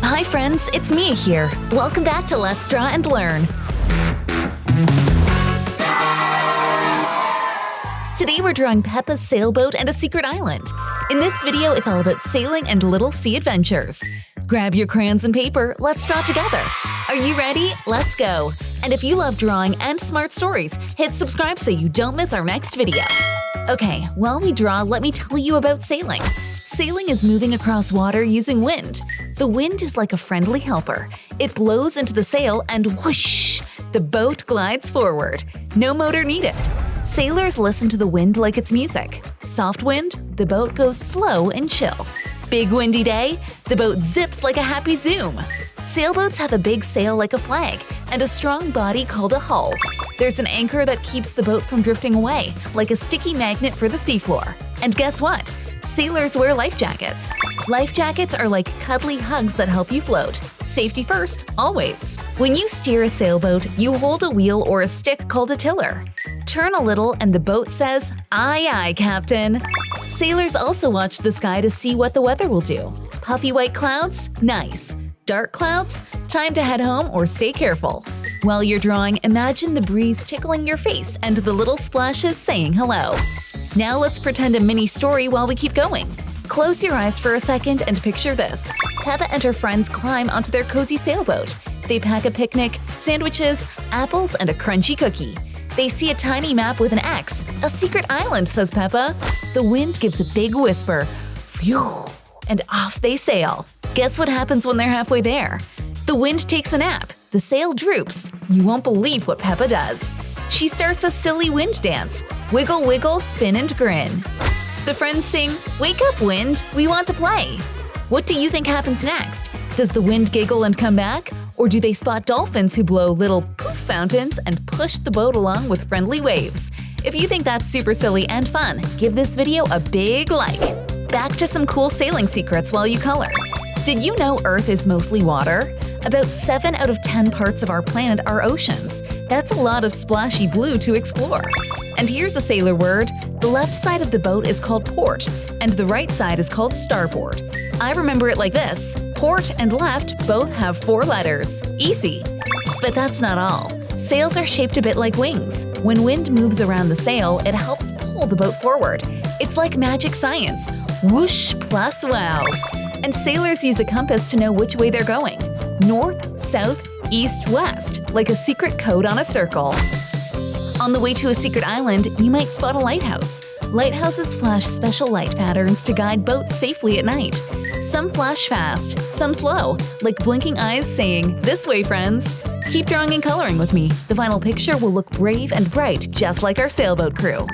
Hi friends, it's Mia here. Welcome back to Let's Draw and Learn. Today we're drawing Peppa's sailboat and a secret island. In this video, it's all about sailing and little sea adventures. Grab your crayons and paper, let's draw together. Are you ready? Let's go! And if you love drawing and smart stories, hit subscribe so you don't miss our next video. Okay, while we draw, let me tell you about sailing. Sailing is moving across water using wind. The wind is like a friendly helper. It blows into the sail and whoosh! The boat glides forward. No motor needed. Sailors listen to the wind like it's music. Soft wind, the boat goes slow and chill. Big windy day, the boat zips like a happy zoom. Sailboats have a big sail like a flag and a strong body called a hull. There's an anchor that keeps the boat from drifting away, like a sticky magnet for the seafloor. And guess what? Sailors wear life jackets. Life jackets are like cuddly hugs that help you float. Safety first, always. When you steer a sailboat, you hold a wheel or a stick called a tiller. Turn a little and the boat says, "Aye, aye, Captain." Sailors also watch the sky to see what the weather will do. Puffy white clouds? Nice. Dark clouds? Time to head home or stay careful. While you're drawing, imagine the breeze tickling your face and the little splashes saying hello. Now let's pretend a mini story while we keep going. Close your eyes for a second and picture this. Peppa and her friends climb onto their cozy sailboat. They pack a picnic, sandwiches, apples, and a crunchy cookie. They see a tiny map with an X. A secret island, says Peppa. The wind gives a big whisper. Phew! And off they sail. Guess what happens when they're halfway there? The wind takes a nap. The sail droops. You won't believe what Peppa does. She starts a silly wind dance. Wiggle, wiggle, spin and grin. The friends sing, "Wake up, wind, we want to play." What do you think happens next? Does the wind giggle and come back? Or do they spot dolphins who blow little poof fountains and push the boat along with friendly waves? If you think that's super silly and fun, give this video a big like. Back to some cool sailing secrets while you color. Did you know Earth is mostly water? About 7 out of 10 parts of our planet are oceans. That's a lot of splashy blue to explore. And here's a sailor word. The left side of the boat is called port, and the right side is called starboard. I remember it like this. Port and left both have 4 letters. Easy. But that's not all. Sails are shaped a bit like wings. When wind moves around the sail, it helps pull the boat forward. It's like magic science. Whoosh plus wow. And sailors use a compass to know which way they're going. North, south, east, west, like a secret code on a circle. On the way to a secret island, you might spot a lighthouse. Lighthouses flash special light patterns to guide boats safely at night. Some flash fast, some slow, like blinking eyes saying, "This way, friends." Keep drawing and coloring with me. The final picture will look brave and bright, just like our sailboat crew.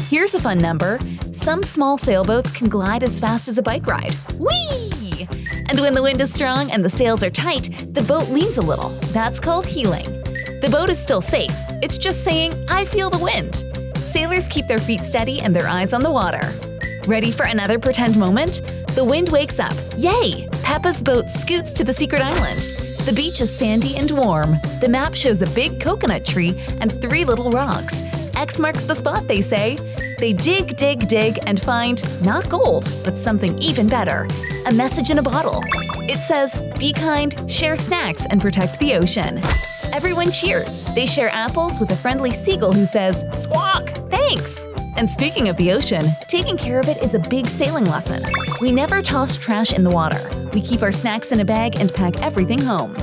Here's a fun number. Some small sailboats can glide as fast as a bike ride. Whee! And when the wind is strong and the sails are tight, the boat leans a little. That's called heeling. The boat is still safe. It's just saying, "I feel the wind." Sailors keep their feet steady and their eyes on the water. Ready for another pretend moment? The wind wakes up. Yay! Peppa's boat scoots to the secret island. The beach is sandy and warm. The map shows a big coconut tree and 3 little rocks. X marks the spot, they say. They dig, dig, dig and find not gold, but something even better. A message in a bottle. It says, "Be kind, share snacks, and protect the ocean." Everyone cheers. They share apples with a friendly seagull who says, "Squawk, thanks." And speaking of the ocean, taking care of it is a big sailing lesson. We never toss trash in the water. We keep our snacks in a bag and pack everything home.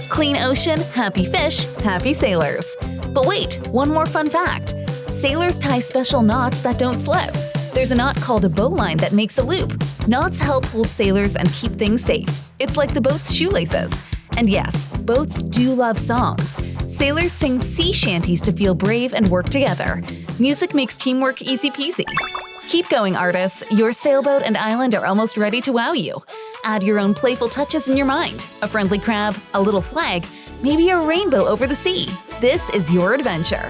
Clean ocean, happy fish, happy sailors. But wait, one more fun fact. Sailors tie special knots that don't slip. There's a knot called a bowline that makes a loop. Knots help hold sailors and keep things safe. It's like the boat's shoelaces. And yes, boats do love songs. Sailors sing sea shanties to feel brave and work together. Music makes teamwork easy peasy. Keep going, artists. Your sailboat and island are almost ready to wow you. Add your own playful touches in your mind. A friendly crab, a little flag, maybe a rainbow over the sea. This is your adventure.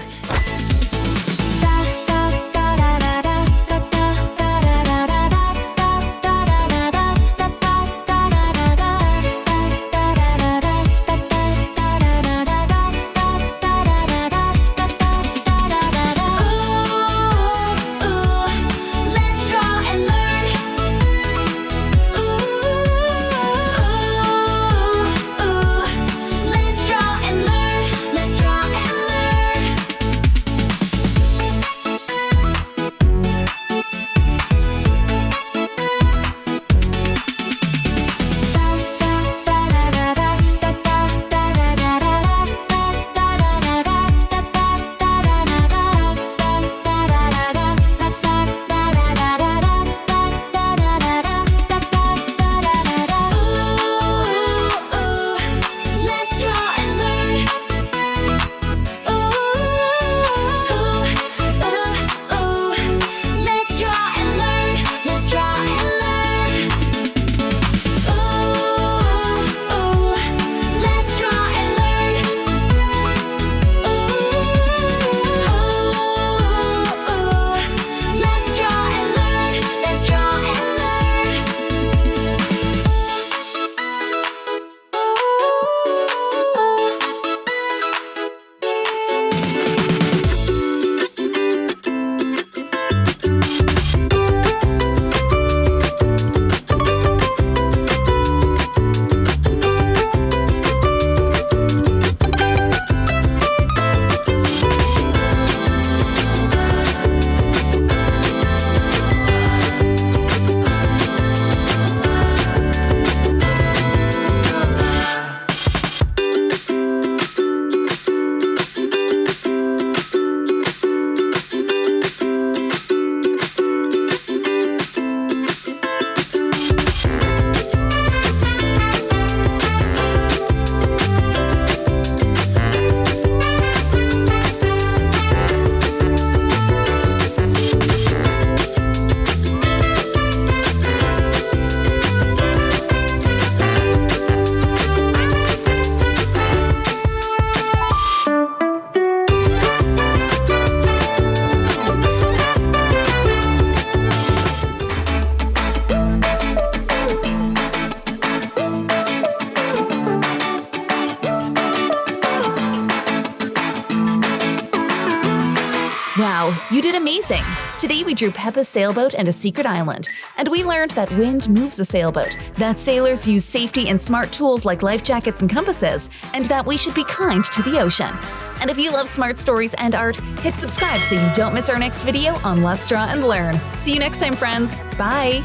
Wow, you did amazing! Today we drew Peppa's sailboat and a secret island, and we learned that wind moves a sailboat, that sailors use safety and smart tools like life jackets and compasses, and that we should be kind to the ocean. And if you love smart stories and art, hit subscribe so you don't miss our next video on Let's Draw and Learn. See you next time, friends! Bye!